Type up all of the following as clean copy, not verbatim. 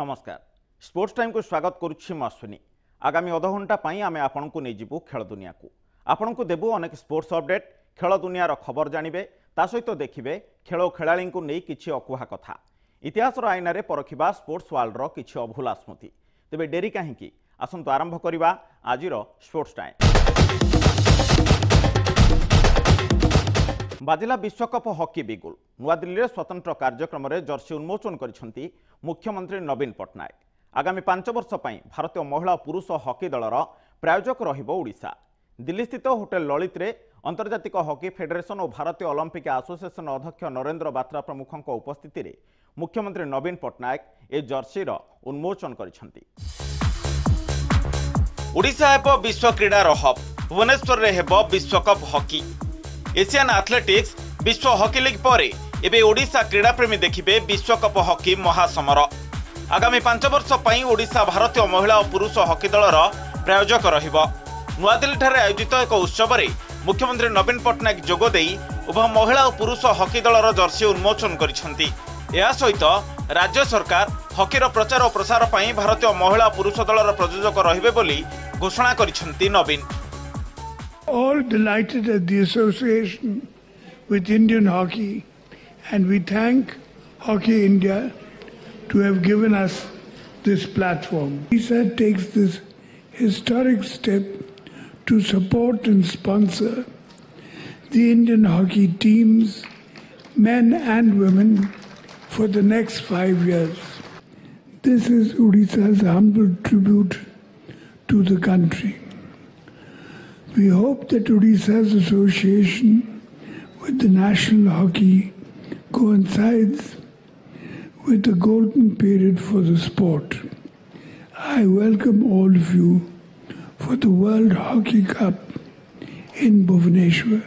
नमस्कार sports time को स्वागत करुच्ची अश्विनी। आगामी अध घंटा आमे आपण को नहीं जीवु खेल दुनिया को आपण को देबु अनेक स्पोर्ट्स अपडेट खेल दुनियार खबर जानिबे ता सहित देखिबे खेल और खेलाड़ी को नहीं किछि अकुहा कथा इतिहास आईना रे परखिबा स्पोर्ट्स वर्ल्ड रो किछि अभूला स्मृति। तेबे डेरी काहींकी आसंतु आरंभ करिबा आजिर स्पोर्ट्स टाइम। बाजिला विश्वकप हॉकी बिगुल नुआदिल्ली स्वतंत्र कार्यक्रम में जर्सी उन्मोचन करिसेंती मुख्यमंत्री नवीन पट्टनायक। आगामी 5 वर्ष पई भारतीय महिला और पुरुष हॉकी दलर प्रायोजक रहिबो ओडिशा। दिल्ली स्थित होटेल ललित रे अंतर्जातिक हॉकी फेडरेशन और भारतीय ओलंपिक एसोसिएशन अध्यक्ष नरेंद्र बात्रा प्रमुखों उपस्थिति रे मुख्यमंत्री नवीन पट्टनायक ए जर्सीर उन्मोचन करिसेंती। ओडिशा हेब विश्व क्रीडार हब भुवनेश्वर रे हेब विश्वकप हॉकी। एशियन एथलेटिक्स विश्व हॉकी लीग पर एबे ओडिशा क्रीड़ा प्रेमी देखिबे विश्वकप हॉकी महासमर। आगामी 5 वर्ष पई ओडिशा भारतीय महिला और पुरुष हॉकी दलर प्रायोजक रहिबो। नुआदिल्ली ठारे आयोजित एक उत्सव में मुख्यमंत्री नवीन पट्टनायक जोगदे उभय महिला और पुरुष हॉकी दलर जर्सी उन्मोचन करिसेंती। या सहित राज्य सरकार हॉकीर प्रचार और प्रसार पई भारतीय महिला और पुरुष दलर प्रयोजक रहिबे बोली घोषणा करिसेंती नवीन। All delighted at the association with Indian hockey, and we thank Hockey India to have given us this platform. ISA takes this historic step to support and sponsor the Indian hockey teams, men and women, for the next 5 years. This is Odisha's humble tribute to the country. We hope that Odisha's association with the national hockey coincides with the golden period for the sport. I welcome all of you for the World Hockey Cup in Bhubaneswar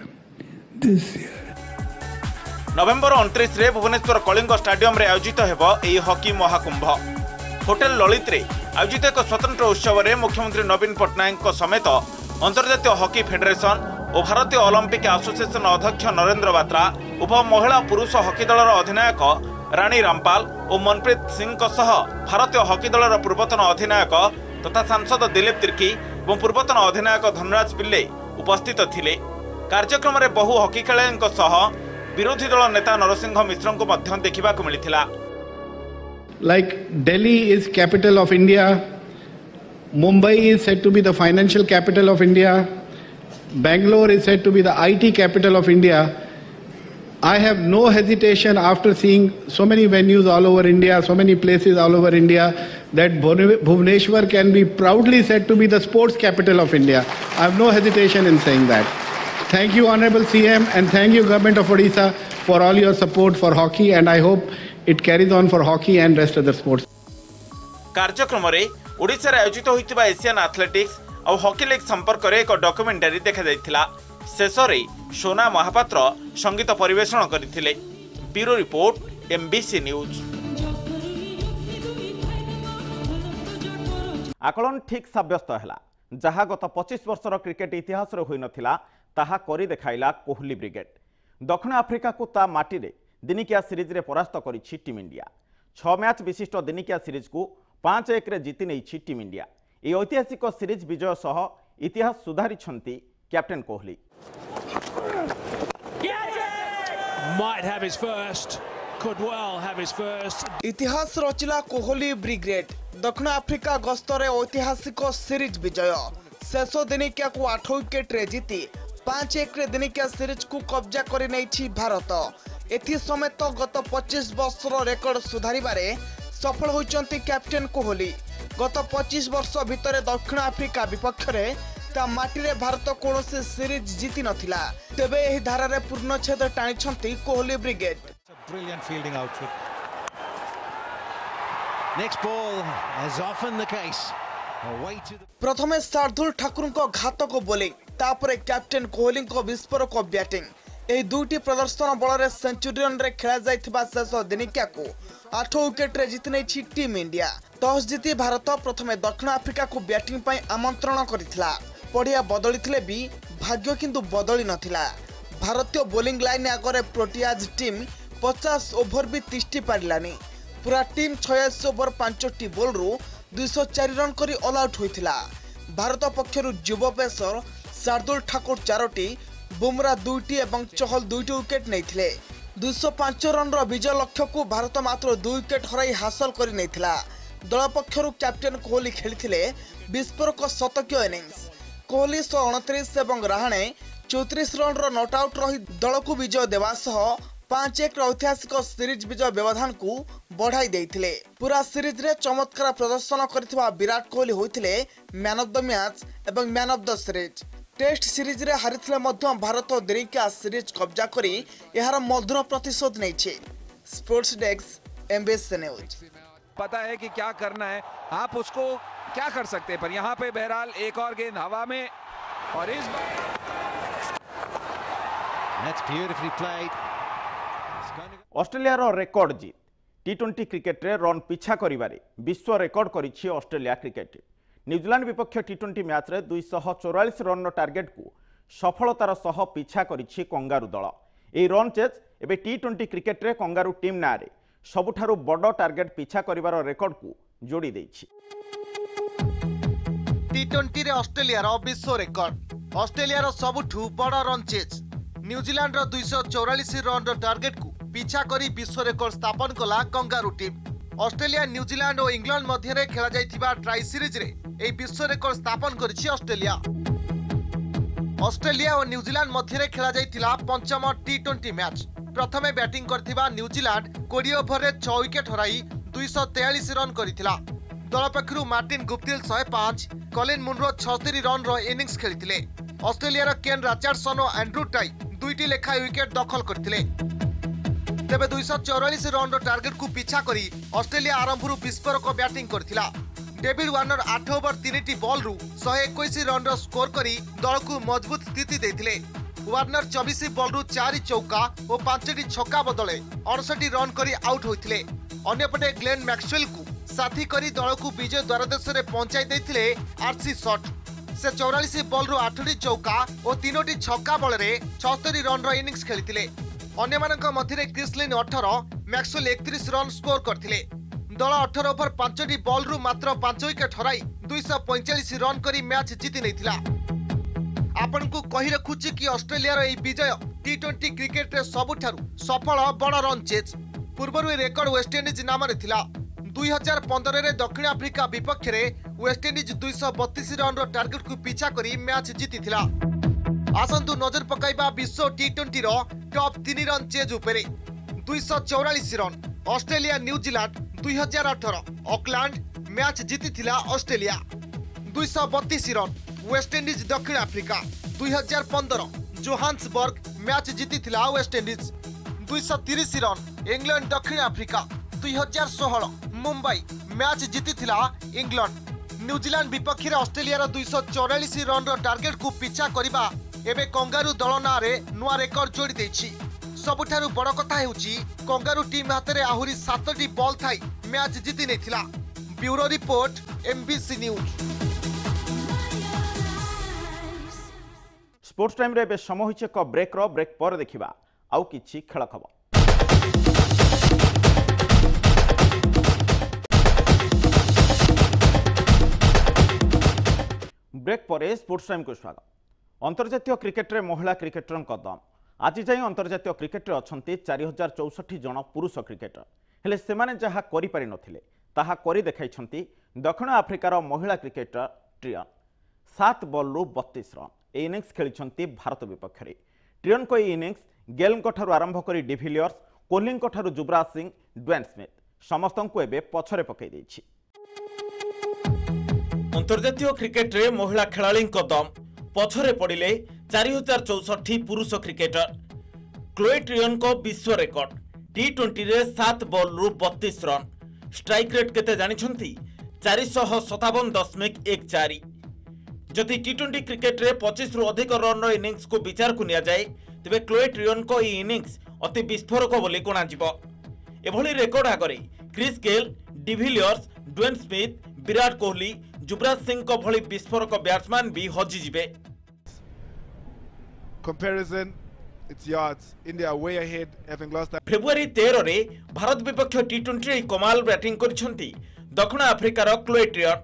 this year. नवेम्बर 29 रे Bhubaneswar Kalinga stadium रे आयोजित हेबो एही hockey Mahakumbh. Hotel Lalit रे आयोजित एक स्वतंत्र उत्सव रे मुख्यमंत्री नवीन पट्टनायक समेत अंतर्जातीय हॉकी फेडरेशन और भारतीय ओलंपिक एसोसिएशन अध्यक्ष नरेंद्र बात्रा उभय महिला और पुरुष हॉकी दलर अधिनायक रानी रामपाल और मनप्रीत सिंह भारतीय हॉकी दलर पूर्वतन अधिनायक तथा सांसद दिलीप तिर्की और पूर्वतन अधिनायक धनराज पिल्ले उपस्थित थिले। कार्यक्रम में बहु हॉकी खेलाड़ी विरोधी दल नेता नरसिंह मिश्र को मध्य देखा मिलता। Like Delhi is capital of India, Mumbai is said to be the financial capital of India, Bangalore is said to be the IT capital of India. I have no hesitation after seeing so many venues all over India, so many places all over India, that Bhubaneswar can be proudly said to be the sports capital of India. I have no hesitation in saying that. Thank you, Honorable CM, and thank you, Government of Odisha, for all your support for hockey, and I hope it carries on for hockey and rest of the sports. कार्यक्रम रे ओडिशा रे आयोजित होइतिबा Asian athletics और hockey league संपर्क रे एक documentary देखा जायतिला। शेष रे सोना महापात्र संगीत परिवेषण करथिले। Bureau report MBC news. आकलन ठीक साब्यस्त हैला जहा गत 25 वर्षर क्रिकेट इतिहास रे होई नथिला ताहा करी देखाइला कोहली ब्रिगेड। दक्षिण आफ्रिका को ता माटी रे दिनिकिया सीरीज रे परास्त करिछि टीम इंडिया। 6 मैच विशिष्ट दिनिकिया सीरीज को 5-1 रे जीति नेछि टीम इंडिया। ए ऐतिहासिक सीरीज विजय सह इतिहास सुधारिछंती captain Kohli. Might have his first, could well have his first. इतिहास रचिला कोहली ब्रिगेड। दक्षिण आफ्रिका गस्तरे ऐतिहासिक सीरीज विजय। शेष दिनिकिया को 8 विकेट रे जीति 5-1 रे दिनिकिया सीरीज को कब्जा करि नेछि भारत। एथि समेत गत 25 वर्षर रेकर्ड सुधारिबारे सफल होइचंती कैप्टेन कोहली। गत 25 वर्ष भितर दक्षिण आफ्रिका विपक्ष रे ता माटी रे भारत कोनोसी सीरीज जीति नथिला। तेबे एही धारा रे पूर्णछेद टाणिछंती Kohli brigade. Brilliant fielding outfit. Next ball, as often the case. Away to the प्रथमे शार्दुल ठाकुर को घातक बोलिंग तापरे कैप्टेन कोहली को विस्फोरक बैटिंग। एही दुईटी प्रदर्शन बल सेंचुरियन रे खेला जाइथिबा शेष दिनिकिया को 8 विकेट रे जीति नेछि टीम इंडिया। टॉस जीति भारत प्रथमे दक्षिण आफ्रिका को बैटिंग पई आमंत्रण करिथिला। पड़िया बदलिथिले भी भाग्य किंतु बदली नथिला। भारतीय बोलिंग लाइन आगरे प्रोटियाज टीम 50 ओभर भी तिष्ठी पारिलानी। पूरा टीम 86 ओवर 5टी बॉलरू 204 रन करी ऑल आउट होइथिला। भारत पक्षरु युवा पेसर शार्दुल ठाकुर 4टी, बुमरा 2टी एवं चहल 2टी विकेट नैथिले। 205 रन विजय लक्ष्य को भारत मात्र 2 विकेट हराई हासिल करि नैथिला। दल पक्षरु कैप्टेन कोहली खेलिथिले विस्फोरक शतकीय इनिंग्स। कोहली 129 एवं रहाणे 34 रन नॉट आउट रही दल को विजय देवा सह 5-1 ऐतिहासिक सीरीज विजय व्यवधान को बढ़ाई देइथिले। पूरा सीरीज रे चमत्कार प्रदर्शन करथिबा विराट कोहली होइथिले मैन ऑफ द मैच एवं man of the series. Test series रे हारिथिले मध्य भारत दिनिकिया सीरीज कब्जा करी एहार मधुर प्रतिशोध नैछे। Sports desk MBC news. पता है कि क्या करना है, आप उसको क्या कर सकते हैं, पर यहाँ पे बहरहाल एक और गेंद हवा में और इस ऑस्ट्रेलिया रो रेकॉर्ड जीत। टी20 क्रिकेट रे रन पिछा करिबारे विश्व रेकॉर्ड करिछि ऑस्ट्रेलिया क्रिकेट। न्यूजीलैंड विपक्ष टी20 मैच रे 244 रन टार्गेट को सफलतार सह पिछा करिछि कंगारू दल। एही रन चेज एबे टी20 क्रिकेट रे कंगारू टीम नारे सबुठारु बड़ टार्गेट पिछा करिबार रेकॉर्ड को जोड़ी देछि। टी20 रे ऑस्ट्रेलिया रो विश्व रेकॉर्ड। ऑस्ट्रेलिया रो सबुठु बड़ रन चेज न्यूजीलैंड रो 244 रन रो टार्गेट को पिछा करी विश्व रेकॉर्ड स्थापन कला कंगारू टीम। ऑस्ट्रेलिया न्यूजीलैंड और इंग्लैंड मध्य रे खेला जाइथिबा ट्राई सीरीज रे ए विश्व रेकॉर्ड स्थापन करिछि ऑस्ट्रेलिया। ऑस्ट्रेलिया और न्यूजीलैंड मध्य रे खेला जाइथिला पंचम टी20 मैच। प्रथमे बैटिंग करथिबा न्यूजीलैंड 20 ओवर रे 6 विकेट हराई 243 रन करिथिला। दल पक्षरु मार्टिन गुप्टिल 105, कलिन मुनरो 76 रन रो इनिंग्स खेलिथिले। ऑस्ट्रेलिया रो केन रिचर्डसन और एंड्रू टाई 2टी लेखा विकेट दखल करथिले। तेबे 244 रन रो टार्गेट को पिछा करी ऑस्ट्रेलिया आरंभरू विस्फोरक बैटिंग करथिला। डेविड वार्नर 8 ओवर 3टी बॉल रु 121 रन रो स्कोर करी दल को मजबूत स्थिति देथिले। वार्नर 24 बॉल रु 4 चौका और 5टी छक्का बदले 68 रन करी आउट होइथिले। अन्यपटे ग्लेन मैक्सवेल को साथी करी दल को विजय द्वारदेश रे पहुंचाई देथिले आरसी शॉट। से 44 बॉल रु 8टी चौका और 3टी छक्का बल रे 76 रन रो इनिंग्स खेलिथिले। अन्यमानक मध्यरे Chris Lynn 18, Maxwell 31 run score करथिले। दल 18 ओवर 5टी बॉल रु मात्र 5 विकेट हराई 245 रन करी मैच जीति नैथिला। आपन को कहि रखुछि कि ऑस्ट्रेलिया रो ए विजय टी20 क्रिकेट रे सबुठारु सफल बड़ रन चेज। पूर्वरु ए रेकॉर्ड वेस्ट इंडीज नाम रे थिला। 2015 रे दक्षिण आफ्रिका विपक्ष रे वेस्ट इंडीज 232 रन रो टार्गेट को पिछा करी मैच जीति थिला। आसंतु नजर पकाइबा विश्व टी20 रो टॉप 3 रन चेज उपरे। 244 run Australia New Zealand 2018 Auckland match जीति थिला ऑस्ट्रेलिया। 232 रन वेस्ट इंडीज दक्षिण आफ्रिका 2015 जोहान्सबर्ग मैच जीति थिला वेस्ट इंडीज। 230 रन इंग्लैंड दक्षिण आफ्रिका 2016 मुंबई मैच जीति थिला इंग्लैंड। न्यूजीलैंड विपक्ष रे ऑस्ट्रेलिया रो 244 रन रो टार्गेट को पिछा करिबा एबे कंगारू दल ना रे नुआ रेकॉर्ड जोड़ी देछि। सबुठारु बड़ कथा हेउछि कंगारू टीम हाथ रे आहुरी 7टी बॉल थाई मैच जीति नेथिला। Bureau report MBC news. Sports time रे बे समय होइछ एक ब्रेक पर देखिबा आउ किछि खेल खबर। ब्रेक पर स्पोर्ट्स टाइम को स्वागत। अंतर्जातीय क्रिकेट रे महिला क्रिकेटर दम आज जाए अंतर्जातीय क्रिकेट रे अछंती 4064 जन पुरुष क्रिकेटर हेले सेमाने जहा करि पारि नथिले ताहा करि देखाइछंती दक्षिण आफ्रिकार महिला क्रिकेटर ट्रियन। 7 बॉल रु 32 रन ए इनिंग्स खेलिछंती भारत विपक्ष रे। ट्रियन को इनिंग्स गेल ठारू आरंभ करी डिविलियर्स, कोहली ठारू युवराज सिंह, ड्वेन स्मिथ समस्तंकु एबे पछरे पकई दैछि। अंतर्जातीय क्रिकेट रे महिला खेलाड़ी दम पछरे पड़िले 4064 पुरुष क्रिकेटर। क्लोए ट्रियन को विश्व रेकॉर्ड टी20 रे 7 बॉल रु 32 रन। स्ट्राइक रेट केते जानिछंती 457.14। जदि टी20 क्रिकेट रे 25 रु अधिक रन इनिंग्स को विचार को निया जाए तेबे क्लोए ट्रियन को इनिंग्स अति विस्फोरक बोली गणा जिवो। एभली रेकॉर्ड आगरे Chris Gayle, de Villiers, Dwayne Smith, Virat Kohli, Yuvraj Singh को भली विस्फोरक बैट्समैन भी हजि जिवे। Comparison its yards. India way ahead, having lost that. February 13 रे भारत विपक्ष टी20 कमाल बैटिंग करिसंती दक्षिण अफ्रिकार क्लोए ट्रियन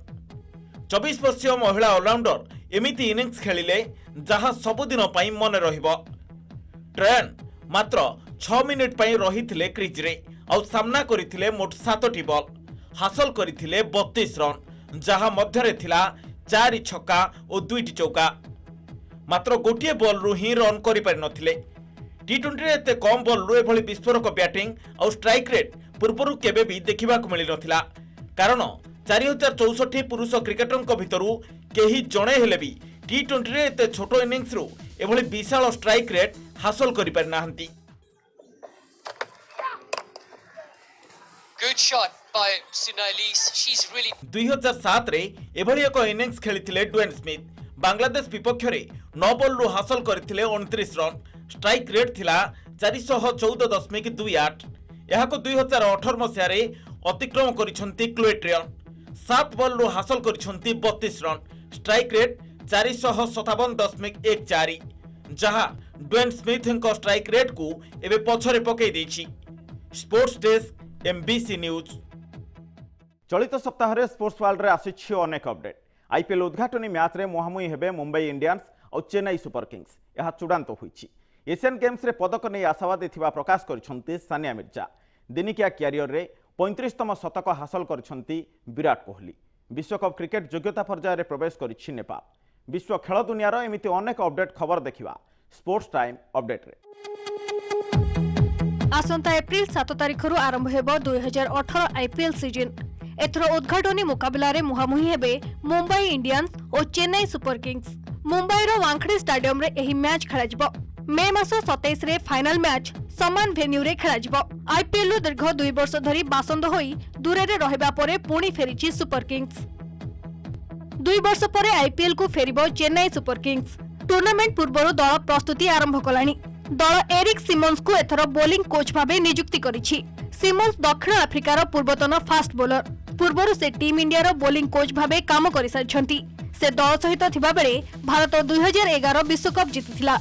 24 वर्षीय महिला ऑलराउंडर एमिति इनिंग्स खेलिले जहां सबुदिन पई मन रहिबो। ट्रेन मात्र 6 मिनिट पई रहिथिले क्रीज रे और सामना करिथिले मोट 7टी बॉल हासिल करिथिले 32 रन जहां मध्यरे थिला 4 छक्का और 2टी चौका। मात्र गोटिए बॉल रु ही रन करि पारि नथिले। टी20 रे एते कम बॉल रु एभली विस्फोरक बैटिंग और स्ट्राइक रेट पूर्वरु केबे भी देखिबा को मिलि नथिला। कारण 4064 पुरुष क्रिकेटरଙ୍କ भितरु केही जणे हेले भी टी20 रे एते छोट इनिंग्स रु एभली विशाल स्ट्राइक रेट हासिल करि पारि नाहंती। Good shot by Sunailis. She's really 2007 रे एभली एक इनिंग्स खेलिथिले ड्वेन स्मिथ। बांग्लादेश विपक्ष रे 9 बॉल रु हासिल करथिले 29 रन। स्ट्राइक रेट थिला 414.28। एहाको 2018 मसिया रे अतिक्रम करिसंती क्लोए ट्रियन। 7 बॉल रु हासिल करिसंती 32 रन। स्ट्राइक रेट 457.14 जहां ड्वेन स्मिथଙ୍କ स्ट्राइक रेट को एबे पछरे पकई देछि। Sports desk MBC news. चलित सप्ताह रे स्पोर्ट्स वर्ल्ड रे आसिछि अनेक अपडेट। आईपीएल उद्घाटनी मैच रे मुहांमुही हेबे मुंबई इंडियंस और चेन्नई सुपर किंग्स। यह चूड़ांत होइछि। एशियन गेम्स रे पदक नहीं आशावादी थिबा प्रकाश करिसंती सानिया मिर्जा। दिनिकिया क्यारियर रे 35तम शतक हासिल करिसंती विराट कोहली। विश्वकप क्रिकेट योग्यता पर्याय रे प्रवेश करिछि नेपाल। विश्व खेल दुनिया रो एमिति अनेक अपडेट खबर देखिबा स्पोर्ट्स टाइम अपडेट रे। आसंता एप्रिल 7 तारिख रु आरंभ हेबो 2018 आईपीएल सीजन। एथर उद्घाटनी मुकाबला रे मुहांमुही हेबे मुंबई इंडियंस और चेन्नई सुपर किंग्स। मुंबई रो वांखड़े स्टेडियम रे एही मैच खेलाजिबो। मे मास 27 रे फाइनल मैच समान वेन्यू रे खेलाजिबो। आईपीएल रो दीर्घ 2 वर्ष धरी बासंद होई दूरे रे रहिबा परे पुणी फेरिछि सुपर किंग्स। 2 वर्ष परे आईपीएल को फेरिबो चेन्नई सुपर किंग्स। टूर्नामेंट पूर्वरु दल प्रस्तुति आरंभ कलानी। दल एरिक सिमन्स को एथर बोलिंग कोच भाबे नियुक्ति करिछि। सिमन्स दक्षिण अफ्रिकार पूर्वतन फास्ट बोलर। पूर्वरु से टीम इंडिया रो बोलिंग कोच भाबे काम करि सारिछंती। से दल सहित थिबा बेले भारत 2011 विश्वकप जीतिथिला।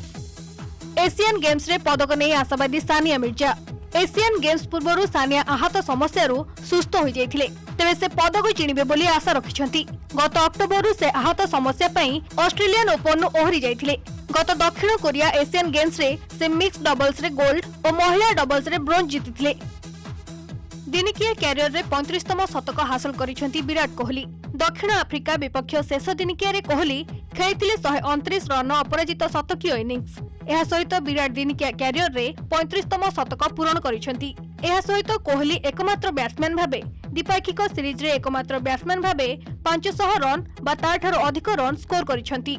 एशियन गेम्स रे पदक नै आशावादी सानिया मिर्जा। एशियन गेम्स पूर्वरु सानिया आहत समस्यारु सुस्थ होई जायथिले। तेबे से पदक जिणिबे बोली आशा रखिछंती। गत अक्टोबर से आहत समस्या पई ऑस्ट्रेलियन ओपन नु ओहरी जायथिले। गत दक्षिण कोरिया एशियन गेम्स रे से मिक्स डबल्स रे गोल्ड और महिला डबल्स रे ब्रोंज जीतिथिले। दिनिकिया क्यारियर रे 35तम शतक हासिल करिसंती विराट कोहली। दक्षिण अफ्रिका विपक्ष शेष दिनिकिया रे कोहली खेलिथिले 129 रन अपराजित शतकीय इनिंग्स। एहा सहित विराट दिनिकिया क्यारियर रे 35तम शतक पूरण करिसंती। एहा सहित कोहली एकमात्र बैट्समैन भाबे द्विपाक्षिक सीरीज रे एकमात्र बैट्समैन भाबे 500 रन बा ताठारो अधिक रन स्कोर करिसंती।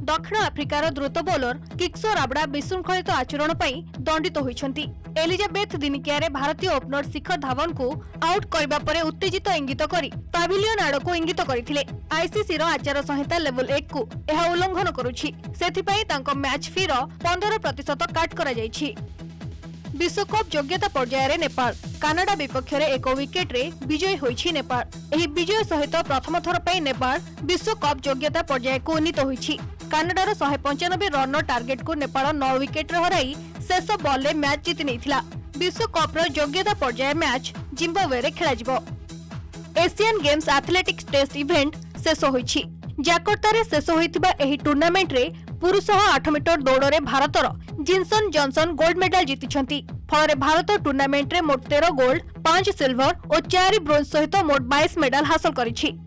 दक्षिण अफ्रिकार द्रुत बोलर किक्सो राबड़ा विशृंखलित आचरण पई दंडित होइछंती। एलिजाबेथ दिनिकिया रे भारतीय ओपनर शिखर धवन को आउट करबा परे उत्तेजित इंगित करी पैविलियन आड़ को इंगित करथिले। आईसीसी रो आचार संहिता लेवल 1 को एहा उल्लंघन करूछि। सेथि पई तांको मैच फी रो 15% काट करा जायछि। विश्वकप योग्यता पर्याय रे नेपाल कानाडा विपक्ष रे 1 विकेट रे विजयी होइछि नेपाल। एही विजय सहित प्रथम थर पई नेपाल विश्वकप योग्यता पर्याय को उन्नीत होइछि। कानाडार 195 रन टार्गेट को नेपाल 9 विकेट रे हराई शेष बॉल रे मैच जीति नैथिला। विश्वकप रो योग्यता पर्याय मैच जिम्बाब्वे रे खेलाजिबो। Asian Games athletics test event शेष होइछि। जाकार्ता रे शेष होइतिबा एही टूर्नामेंट रे पुरुष 8 मीटर दौड़ रे भारतर जिनसन जॉनसन गोल्ड मेडल जीतिछंती। फल भारत टूर्नामेंट रे मोट 13 गोल्ड 5 सिल्वर और 4 ब्रोंज सहित मोट 22 मेडल हासिल करिछि।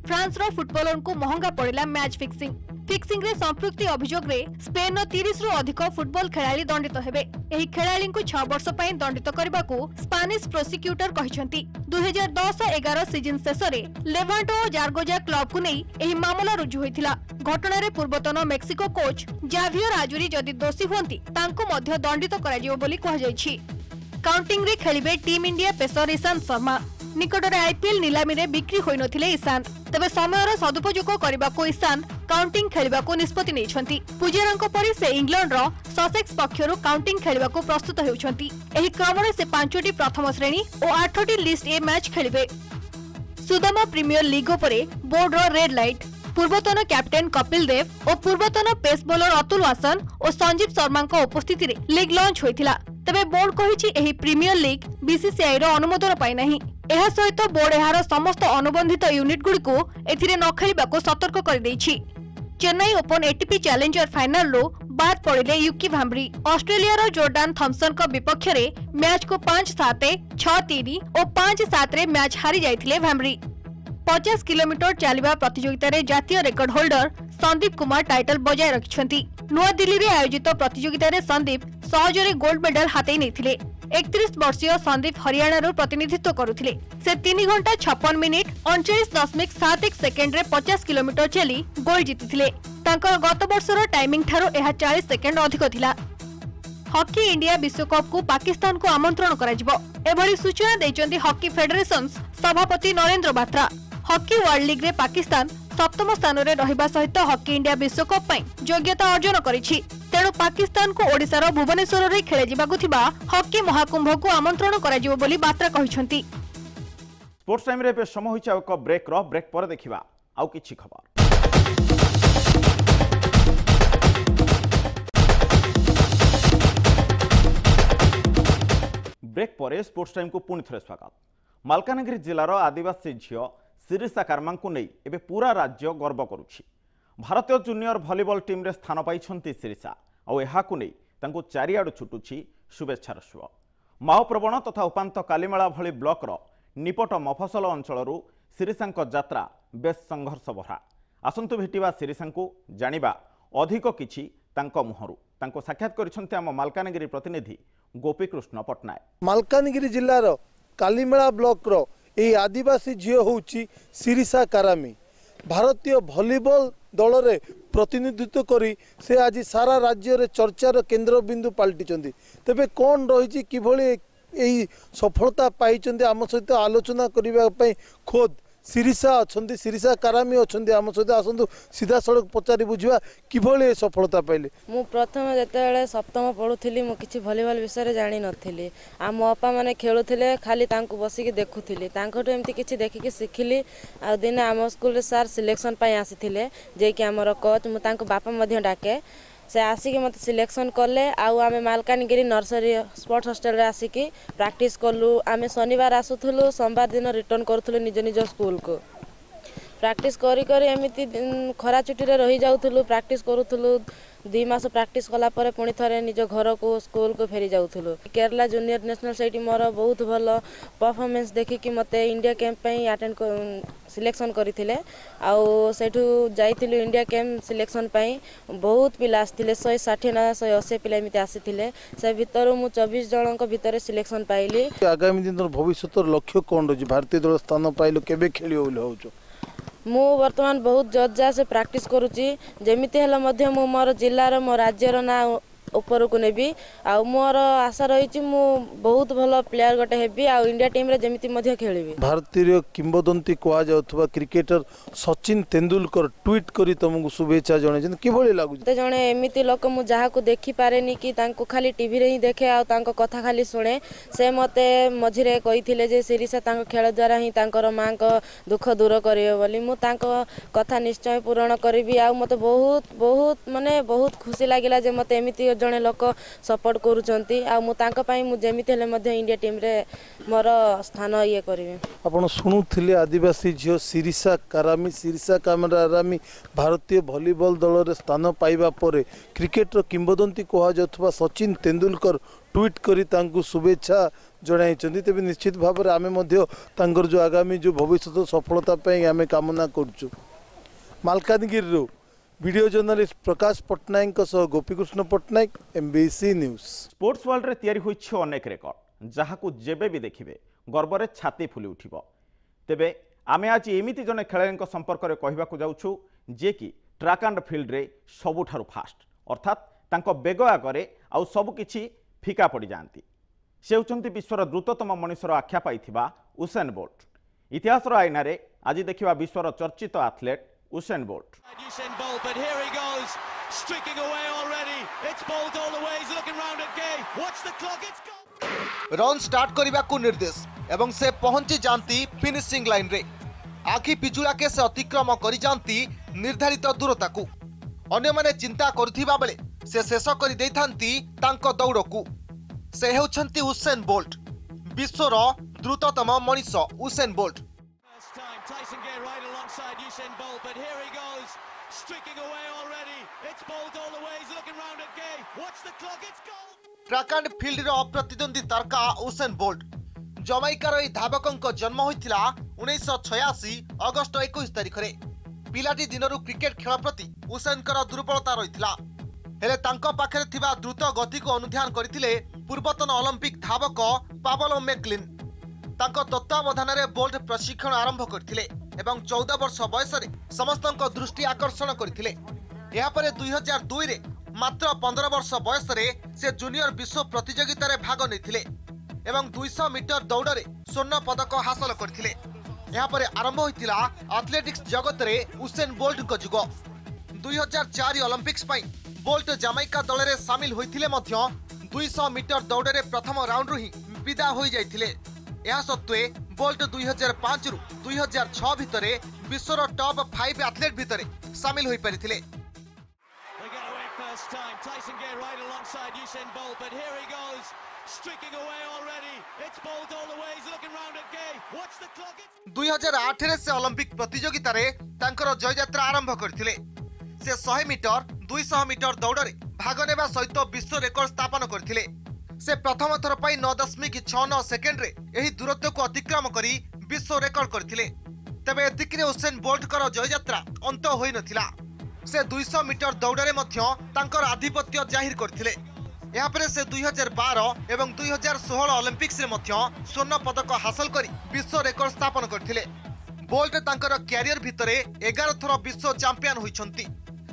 फ्रांस रो फुटबॉलर को महंगा पड़िला मैच फिक्सिंग रे संपृक्ति अभियोग रे स्पेन 30 रु अधिक फुटबॉल खेलाड़ी दंडित हेबे। एही खेलाड़ी को 6 वर्ष पई दंडित करबा को स्पेनिश प्रोसिक्यूटर कहिसंती। 2010-11 सीजन शेष रे लेवांटो और जारगोजा क्लब को नहीं एही मामला रुजु होइथिला। घटना रे पूर्वतन मेक्सिको कोच जावियर आजुरी जदि दोषी होंती तांको मध्य दंडित करा जिवो बोली कहा जायछि। काउंटिंग रे खेलिबे team India pacer Ishant Sharma. निकटरे आईपीएल नीलामी रे बिक्री होई नथिले ईशांत। तबे समयर सदुपयोग करबा को ईशांत काउंटिंग खेलिबा को निष्पत्ति नेछंती। पुजारांको परि से इंग्लैंड रो ससेक्स पक्षरु काउंटिंग खेलिबा को प्रस्तुत हेउछंती। एही क्रम रे से 5टी प्रथम श्रेणी और 8टी लिस्ट ए मैच खेलिबे। सुदामा प्रीमियर लीग उपरे बोर्ड रो रेड लाइट ପୂର୍ବତନ କ୍ୟାପ୍ଟେନ କପିଲ ଦେବ ଓ ପୂର୍ବତନ पेस ବୋଲର ଅତୁଲ वासन और संजीव शर्मा उपस्थिति रे लीग लॉन्च होइथिला। तबे बोर्ड कहिछि एही प्रीमियर लीग बीसीसीआई रो अनुमोदन पाइ नाही। एहा सहित बोर्ड एहार समस्त अनुबंधित यूनिट गुडी को एथिरे न खेलिबाको सतर्क कर दैछि। Chennai open ATP challenger final रो बाद पड़िले यूकी भाम्बरी। ऑस्ट्रेलिया रो जॉर्डान थॉम्सन को विपक्ष रे मैच को 5-7, 6-3 और 5-7 रे मैच हारी जाइथिले भाम्बरी। 50 किलोमीटर चलिबा प्रतियोगिता रे जातीय record holder Sandeep Kumar title बजाय रखिछंती। नुआ दिल्ली रे आयोजित प्रतियोगिता रे संदीप सहजरे गोल्ड मेडल हातेई नेथिले। 31 वर्षीय संदीप हरियाणा रो प्रतिनिधित्व करुथिले। से 3 घंटा 56 मिनिट 39.71 सेकेंड रे 50 किलोमीटर चली गोल जीतिथिले। तांकर गत वर्षर टाइमिंग ठारो एहा 40 सेकेंड अधिक थिला। हॉकी इंडिया विश्वकप को पाकिस्तान को आमंत्रण कराजिबो एभली सूचना दैचंती हॉकी फेडरेशन सभापति Narendra Batra. Hockey world league रे पाकिस्तान सप्तम स्थान रे रहिबा सहित हॉकी इंडिया विश्वकप पई योग्यता अर्जन करिछि। तेणु पाकिस्तान को ओडिशार भुवनेश्वर रे खेले जिबाकु थिबा हॉकी महाकुंभ को आमंत्रण कराजिबो बोली बात्रा कहिसंती। स्पोर्ट्स टाइम रे बे समय होइछ एक ब्रेक रो ब्रेक पर देखिबा आउ किछि खबर। ब्रेक पर स्पोर्ट्स टाइम को पुणी थे स्वागत। मालकानगिरी जिलार आदिवासी झील शिरीषा कर्मा को नहीं एबे पूरा राज्य गर्व करुछि। भारतीय जूनियर वॉलीबॉल टीम रे स्थान पाइछंती शिरीषा और एहाकु नहीं तांको चारिआडु छुटुछि शुभेच्छार सुर। माओ प्रवण तथा उपांत कालीमेला भली ब्लॉकर निपट मफसल अंचलरू शिरीषांक यात्रा बेस संघर्ष भरा। आसंतु भेटिबा शिरीषांकु जानिबा अधिक किछि तांको मुहरु। तांको साक्षात करिसंती आम मालकानगिरी प्रतिनिधि गोपीकृष्ण पटनायक। मालकानगिरी जिल्लार कालीमेला ब्लॉक रो ए आदिवासी झील होउची शिरीषा कारामी। भारतीय वॉलीबॉल दल रे प्रतिनिधित्व करी से आज सारा राज्य रे चर्चार केंद्र बिंदु पलटिचंदी। तेबे कोन रहिची किभली एई सफलता पाइचंदी आम सहित आलोचना करिबा पई खोद शिरीषा अछंती, शिरीषा कारामी अछंती आम सहित। आसंतु सीधा सड़क पचारि बुझिबा किभली सफलता पाइले। मु प्रथम जेतेबेले सप्तम पढुथिली मु किछि वॉलीबॉल विषय जानि नथिली। आ मो अपा माने खेलुथिले खाली तांको बसिके देखुथिली। तांकोटो एमति किछि देखिके सिखिली। आ दिने आम स्कूल रे सर सिलेक्शन पई आसीथिले जे कि हमर कोच मु तांको बापा मध्ये डाके से आसिकी मत सिलेक्शन कले। आउ आमे मालकानगिरी नर्सरी स्पोर्ट्स हॉस्टल रे आसिकी प्रैक्टिस कलु। आमे शनिवार आसुथुलु, सोमवार दिन रिटर्न करथुलु निज निज स्कूल को। प्रैक्टिस करी करी एमिति खरा छुट्टी रे रही जाउथुलु, प्रैक्टिस करूथुलु। 2 मास प्रैक्टिस कला परे पुणी थरे निज घर को स्कूल को फेरी जाउथुलु। केरला जूनियर नेशनल सेठी मोर बहुत भलो परफॉर्मेंस देखि कि मते इंडिया कैंप पई अटेंड सिलेक्शन करिथिले। आउ सेठु जाइथिलु इंडिया कैंप सिलेक्शन पई। बहुत पिला आस्थिले, 160 ना 180 पिला एमिति आसीथिले। से भितर मु 24 जनक भितर सिलेक्शन पाइली। आगामी दिन भविष्यत लक्ष्य कोन रही? भारतीय दल स्थान पाइलो केबे खेलियो बोले होचो? मु वर्तमान बहुत जोरदार से प्रैक्टिस करूची। जेमिति हेला मध्य मु मोर जिल्लार मो राज्यर ना ऊपर को नेबी। आ मोर आशा रही मु बहुत भलो प्लेयर गोटे हेबी। आ इंडिया टीम रे जेमिति मध्य खेलिबी। भारतीय किंबदंती कुआ जाउथबा क्रिकेटर सचिन तेंदुलकर ट्वीट करी तुमको शुभेच्छा जणे जन किभली लागु? ते जणे एमिति लोक मु जहा को देखि पारेनी कि तांको खाली टीवी रे ही देखे आ तांको कथा खाली सुने। से मते मझिरे कहिथिले जे शिरीषा तांको खेल द्वारा ही तांकर मां को दुख दूर करियो बोली। मु तांको कथा निश्चय पूर्ण करबी। आ मते बहुत बहुत माने बहुत खुशी लागिला जे मते एमिति जणे लोक सपोर्ट करूचंती। आ मु तांको पई मु जेमिति हेले मध्य इंडिया टीम रे मोर स्थान ये करिवे। आपण सुनुथिले आदिवासी झियो शिरीषा कारामी। शिरीषा कारामी भारतीय वॉलीबॉल दल रे स्थान पाइबा परे क्रिकेटर किंबदंती कुआ जाउथबा सचिन तेंदुलकर ट्वीट करी तांको शुभेच्छा जणाइछंती। तेबे निश्चित भाव रे आमे मध्य तांकर जो आगामी जो भविष्यत सफलता पई आमे कामना करछु। मालकानगिरी रो video journalist Prakash Patnaik Gopikrishna Patnaik, MBC news. Sports world रे तयारी होइछ अनेक रेकर्ड जहाकू जेबे भी देखिबे गर्व रे छाती फुली उठिबो। तेबे आमे आज एमिति जने खेलाड़ीक संपर्क रे कहिबाकू जाउछु जे कि ट्रैक एंड फील्ड रे सबुठारु फास्ट, अर्थात तांको बेग आगरे आउ सब किछि फिका पड़ी जांती। से होचंती विश्वर द्रुततम मनुष्यर आख्या पाइथिबा उसेन बोल्ट। इतिहासर आईना रे आज देखिबा विश्वर चर्चित athlete Usain bolt. Usain Bolt, but here he goes, streaking away already. It's Bolt all the way. He's looking round at Gay. Watch the clock. It's go. Run start करने को निर्देश एवं से पहुंची जानती फिनिशिंग लाइन रे। आखि पिजुलाके से अतिक्रम करि जांती निर्धारित दूरता को अन्य माने चिंता करुथिबा बेले से शेष करि दैथांती तांको दौड़कू से हेउछंती हुसैन बोल्ट विश्वर द्रुततम मनीष Usain Bolt Tyson Gay right alongside Usain Bolt, but here he goes, streaking away already. It's Bolt all the way, he's looking round at Gay. Watch the clock, it's goal. Track and field रो अप्रतिद्वंदी तारका Usain bolt जमैकार ए धावकंक जन्म होइतिला 1986 अगस्त 21 तारिख रे पिलाटी दिनरु cricket खेल प्रति हुसैनकर दुर्बलता रहितिला हेले तांको पाखरे थिबा द्रुत गति को अनुध्यान करथिले पूर्वतन ओलंपिक धावक पावलो मैकलिन तांको तत्वावधान रे बोल्ट प्रशिक्षण आरंभ करथिले एवं 14 वर्ष बयस रे समस्तक दृष्टि आकर्षण करथिले या परे 2002 रे मात्र 15 वर्ष बयस रे से जूनियर विश्व प्रतियोगिता रे भाग नेथिले एवं 200 मीटर दौड़ रे स्वर्ण पदक हासिल करथिले यहाँ पर आरंभ होइतिला एथलेटिक्स जगत रे हुसैन बोल्ट को जुग 2004 ओलंपिक्स पई बोल्ट जमैका दल रे शामिल होइतिले मध्य 200 मीटर दौड़ रे प्रथम राउंड रु ही विदा होई जाइतिले या सत्वे बोल्ट 2005 रु 2006 भितरे विश्वर टॉप 5 एथलेट भितरे शामिल होई परिथिले First time, Tyson Gay right alongside Usain Bolt, but here he goes, streaking away already. It's Bolt all the way, he's looking round at Gay. Watch the clock. 2008 रे से Olympic प्रतियोगिता रे तांकर जय यात्रा आरंभ करथिले से 100 मीटर 200 मीटर दौड़ रे भाग नेबा सहित विश्व रेकर्ड स्थापन करथिले से प्रथम थर पई 9.69 सेकेंड रे एही दूरत्व को अतिक्रम करी विश्व रेकर्ड करथिले तबे एतिकरे हुसैन बोल्ट कर जय यात्रा अंत होई नथिला से 200 मीटर दौड़ रे मध्य तांकर आधिपत्य जाहिर करथिले यहाँ पर से 2012 एवं 2016 ओलंपिक्स रे मध्य स्वर्ण पदक हासिल करी विश्व रेकर्ड स्थापन करथिले बोल्ट तांकर कैरियर भितरे 11 थर विश्व चैंपियन होइछंती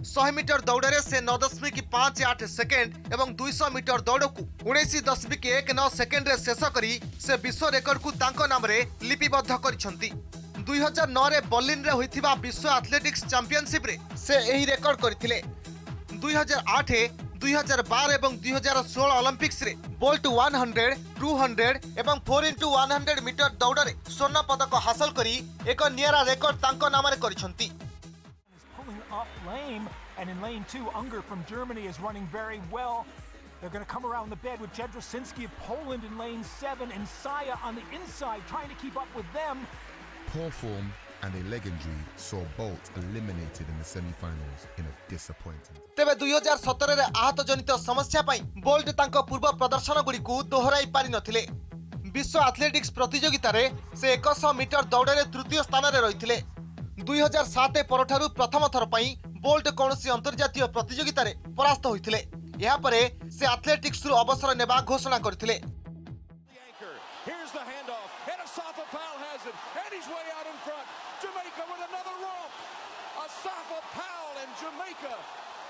100 मीटर दौड़ रे से 9.58 सेकेंड एवं 200 मीटर दौड़ को 19.19 सेकेंड रे शेष करी से विश्व रेकर्ड को तांको नाम रे लिपिबद्ध करिछंती 2009 रे बर्लिन रे होइथिबा विश्व एथलेटिक्स चैंपियनशिप रे से एही रेकर्ड करथिले 2008 2012 एवं 2016 ओलंपिक्स रे बोल्ट 100 200 एवं 4x100 मीटर दौड़ रे स्वर्ण पदक हासिल करी एक नियारा रेकर्ड तांको नाम रे करिसंती up lane, and in lane 2 Unger from Germany is running very well. They're going to come around the bed with Jedrzejewski of Poland in lane 7 and Saya on the inside trying to keep up with them. Poor form and a leg injury saw Bolt eliminated in the semi-finals in a disappointing. तेबे 2017 रे आहत जनित समस्या पई bolt तांको पूर्व प्रदर्शन गुडी को दोहराई पारि नथिले विश्व एथलेटिक्स प्रतियोगिता रे से 100 मीटर दौड़ रे तृतीय स्थान रे रहिथिले 2007 परठारु प्रथम थर पई बोल्ट कोनसी अंतर्जातीय प्रतियोगिता रे परास्त होइथिले या परे से एथलेटिक्स रु अवसर नेबा घोषणा करथिले Here's the handoff, and Asafa Powell has it, and he's way out in front. Jamaica with another rope. Asafa Powell and Jamaica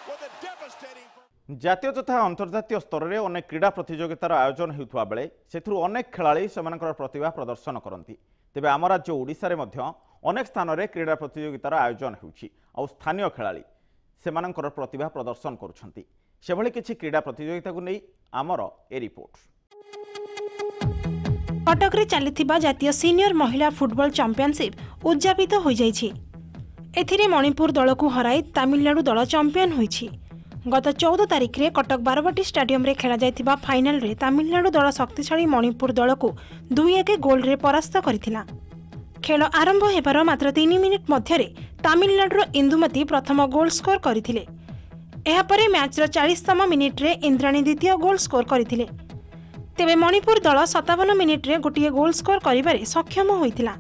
with a devastating. जातीय तथा अंतर्जातीय स्तर में अनेक क्रीड़ा प्रतियोगितार आयोजन होता बेले से अनेक खेलाड़ी से प्रतिभा प्रदर्शन करती तेज आम राज्य ओडिशा रे मध्य अनेक स्थान में क्रीड़ा प्रतियोगितार आयोजन हो स्थानीय खेलाड़ी से प्रतिभा प्रदर्शन करुछंती सेभली किछि क्रीड़ा प्रतियोगिता को नहीं आमर ए रिपोर्ट कटक रे चलिथिबा जातीय सीनियर महिला फुटबॉल चैंपियनशिप उद्यापित हो जाइछि एथिरे मणिपुर दल को हराई तमिलनाडु दल चैंपियन होइछि गत 14 तारिख रे कटक बारवाटी स्टेडियम रे खेला जाइथिबा फाइनल रे तमिलनाडु दल शक्तिशाली मणिपुर दल को 2-1 गोल रे परास्त करिथिला खेल आरंभ हेबार मात्र 3 मिनिट मध्य रे तमिलनाडुर इंदुमती प्रथम गोल स्कोर करथिले एहा परे मैच रो 40तम मिनिट रे इंद्राणी द्वितीय गोल स्कोर करथिले तेबे मणिपुर दल 57 मिनिट रे गोटिए गोल स्कोर करिबारे सक्षम होइथिला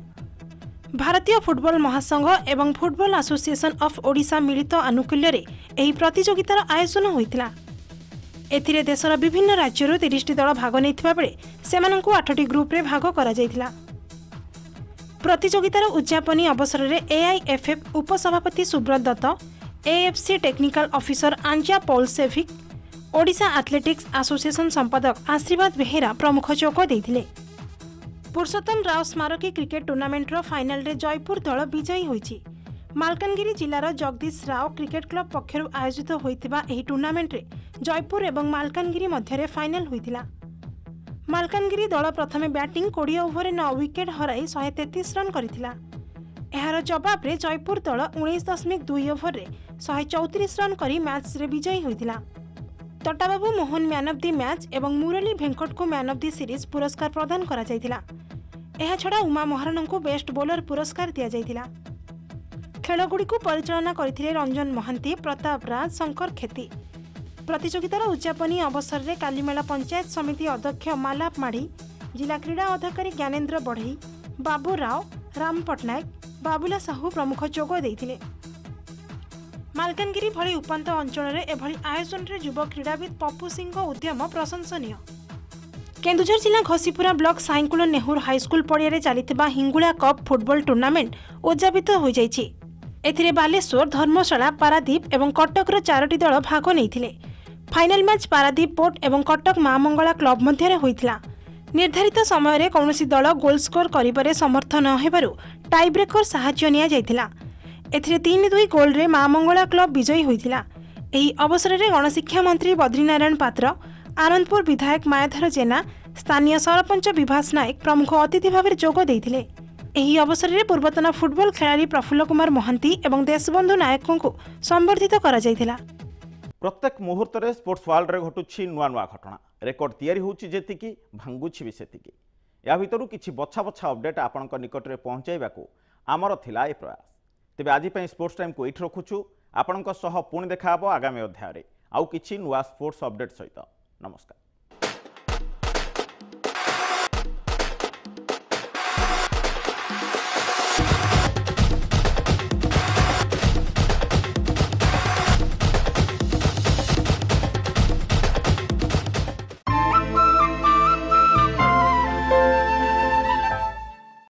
भारतीय फुटबॉल महासंघ एवं फुटबॉल एसोसिएशन ऑफ ओडिशा मिलित आनुकूल्य रे एही प्रतियोगितार आयोजन होइथिला एथिरे देशर विभिन्न राज्यरू 30टी दल भाग नैथिबा बेले सेमानंकु 8टी ग्रुप रे भाग करा जायथिला प्रतियोगितार उद्यापनी अवसर रे एआईएफएफ उपसभापति Subrata Datta AFC technical officer आंजा पौलसेभिक ओडिशा एथलेटिक्स एसोसिएशन संपादक आशीर्वाद बेहेरा प्रमुख चौक देइथिले पुरुषोत्तम राव स्मारकी क्रिकेट टूर्नामेंट फाइनल रे जयपुर दल विजयी होइछि मालकानगिरी जिलार जगदीश राव क्रिकेट क्लब पक्षरु आयोजित होइथिबा एही टूर्नामेंट रे जयपुर एवं मालकानगिरी मध्य फाइनल होइथिला मालकानगिरी दल प्रथमे बैटिंग 20 ओवर 9 विकेट हराई 133 रन करिथिला एहार जवाब रे जयपुर दल 19.2 ओवर रे 134 रन करी मैच रे विजयी होइतिला। Totababu Mohan man of the match एवं मुरली भेंकट को मैन ऑफ द सीरीज पुरस्कार प्रदान करा जायतिला। एहा छडा उमा महाराणा को बेस्ट बॉलर पुरस्कार दिया जायतिला। खेलगुड़ी को परिचालना करथिले रंजन महांती, प्रताप राज, शंकर खेती। प्रतियोगितार उद्यापनी अवसर रे कालीमेला पंचायत समिति अध्यक्ष मालाप माढ़ी, जिला क्रीड़ा अधिकारी ज्ञानेन्द्र बढ़ई, बाबू राव, राम पटनायक, बाबुला साहू प्रमुख जोग देइथिले। मालकानगिरी भली उपांत अंचल एभली आयोजन रे युवा क्रीड़ाविद पप्पू सिंह उद्यम प्रशंसनीय। केन्दुझर जिला घसीपुरा ब्लॉक साइंकुल नेहरू हाईस्कूल पड़िया चलता हिंगुला कप फुटबॉल टूर्नामेंट उद्यापित हो जाइछि। एथिरे बालेश्वर, धर्मशाला, पारादीप एवं कटकर 4टी दल भाग नहीं। फाइनाल मैच पारादीप पोर्ट एवं कटक मां मंगला क्लब मध्य होइतिला। निर्धारित समय रे कौनसी दल गोल स्कोर करिबारे समर्थ न हेबारु टाई ब्रेकर साहाय्य निया जाइतिला। एथिरे 3-2 गोल रे मां मंगला क्लब विजयी होइतिला। एही अवसर रे गणशिक्षा मंत्री बद्रीनारायण पात्र, आनंदपुर विधायक मायाधर जेना, स्थानीय सरपंच विभास नायक प्रमुख अतिथि भाव जोग देइथिले। एही अवसर रे पूर्वतन फुटबॉल खेलाड़ी प्रफुल्ल कुमार महांती एवं देशबंधु नायकों को संबर्धित करा जाइथिला। प्रत्येक मुहूर्त रे स्पोर्ट्स वर्ल्ड रे घटुछि नुआ नुआ घटना। रेकर्ड तैयारी होछि जेतिकी भांगुछि भी सेतिकी। या भितरु किछि बछा बछा अपडेट आपनक निकट रे पहुंचाइबाकू आमर थिला ए प्रयास। तेबे आजि पई स्पोर्ट्स टाइम को एठी रखुछु। आपनक सह पुणी देखा हबो आगामी अध्याय रे आउ किछि नुआ स्पोर्ट्स अपडेट सहित। नमस्कार।